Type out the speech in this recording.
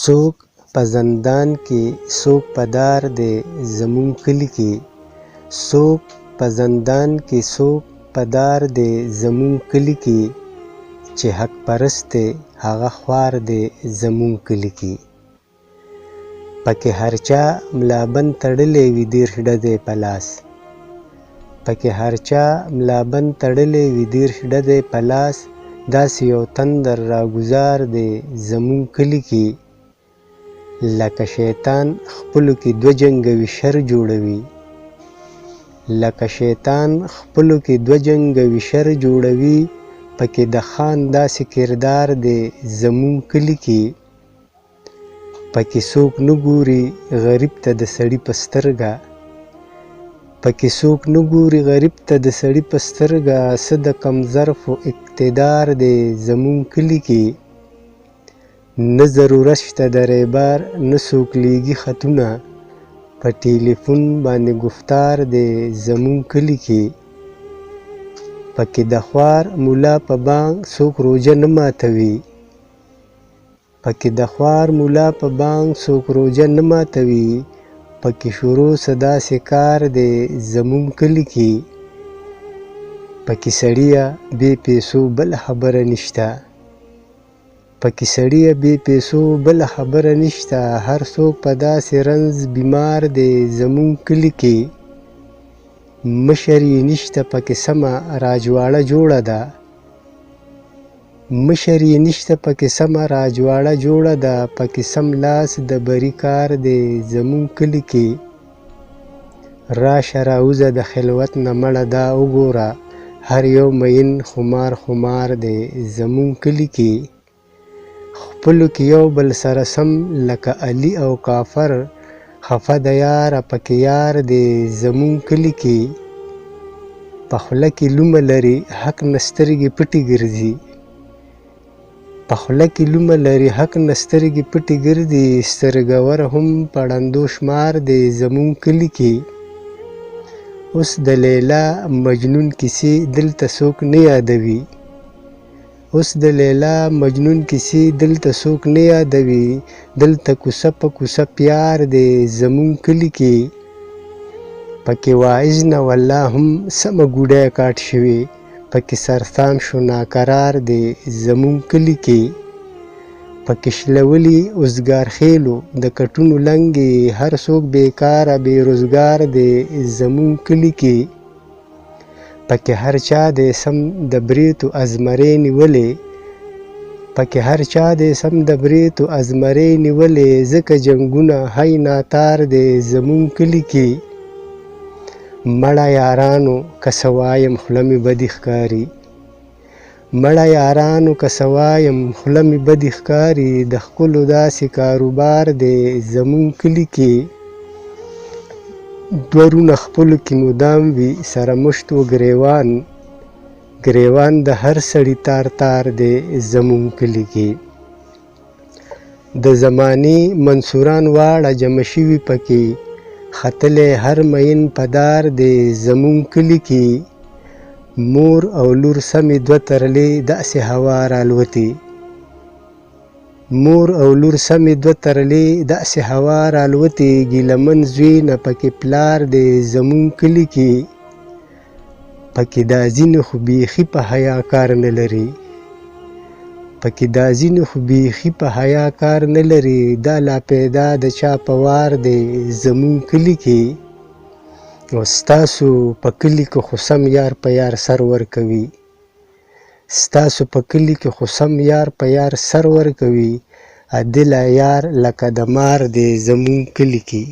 څوک په زندان کې څوک په دار دی زموږ کلي کې، څوک په زندان کې څوک په دار دی زموږ کلي کې، چې حق پرست دی هغه خوار دی زموږ کلي کې. پکې هر چا ملابند تړلی وي دېرش ډدې په لاس، پکې هر چا ملابند تړلی وي دېرش ډدې په لاس، داسې یو تندر راګوزار دی زموږ کلي کې. لکه شیطان خپلو کې دوه جنګوي شر جوړوي، لکه شیطان خپلو کې دوه جنګوي شر جوړوي، پکې د خان داسې کردار دی زموږ کلي کې. پکې څوک نه ګوري غریب ته د سړي په سترګه، پکې څوک نه ګوري غریب ته د سړي په سترګه، څه د کم ظرفو اقتدار دی زموږ کلي کې. نه ضرورت شته د ریبار نه څوک لیږي خطونه، په ټیلیفون باندې گفتار دی زموږ کلي کې. پکې د خوار مولا په بانګ څوک روژه نه ماتوي، پکې د خوار مولا په بانګ څوک روژه نه ماتوي، پکې شروع څه داسې کار دی زموږ کلي کې. پکې سړیه بې پیسو بله خبره نشته، پکې سړیه بې پیسو بله خبره نشته، هر څوک په داسې رنځ بیمار دی زموږ کلي کې. مشر یې نشته پکې سمه راجواړه جوړه ده، مشر یې نشته پکې سمه راجواړه جوړه ده، پکې سم لاس د بري کار دی زموږ کلي کې. راشه راوځه د خلوت نه مړه دا وګوره، هر یو مین خمار خمار دی زموږ کلي کې. خپلو کې یو بل سره سم لکه علي او کافر، خفه د یاره پکې یار دی زموږ کلي کې. په خوله کې لومه لري حق نه سترګې پټې ګرځي، په خوله کې لومه لري حق نه سترګې پټې ګرځي، سترګور هم په ړندو شمار دی زموږ کلي کې. اوس د لیلا مجنون کیسې دلته څوک نه یادوي، اوس د لیلا مجنون کیسې دلته څوک نه یادوي، دلته کوڅه په کوڅه پیار دی زموږ کلي کې. پکې واعظ نه والله هم سمه ګوډی کاټ شوې، پکې سرطان شو ناقرار دی زموږ کلي کې. پکې شلولي اوزګار خېلو د کټونو لنګې، هر څوک بیکاره بې روزګار دی زموږ کلي کې. پکې هر چا دی سم د بریتو ازمرې نیولې، پکې هر چا دی سم د بریتو ازمرې نیولې، ځکه جنګونه هی ناتار دی زموږ کلي کې. مړه یارانو که څه وایم خوله مې بدې ښکاري، مړه یارانو که څه وایم خوله مې بدې ښکاري، د ښکلو داسې کاروبار دی زموږ کلي کې. دوه رونه خپلو کې مدام وي سره مشت و ګریوان، ګریوان د هر سړي تار تار دی زموږ کلي کې. د زمانې منصوران واړه جمع شوي پکې، ختلی هر مین په دار دی زموږ کلي کې. مور او لور سمې دوه ترلې داسې هوا رالوتې، مور او لور سمې دوه ترلې داسې هوا رالوتې، ګیلمن زوی نه پکې پلار دی زموږ کلي کې. پکې دا ځینې خو بیخي په حیا کار نه لري، پکې دا ځینې خو بیخي په حیا کار نه لري، دا لا پیدا د چا په وار دی زموږ کلي کې. او ستاسو په کلي کې خو سم یار په یار سر ورکوي، ستاسو په کلي کې خو سم یار په یار سر ورکوي، عدله یار لکه د مار دی زموږ کلي کې.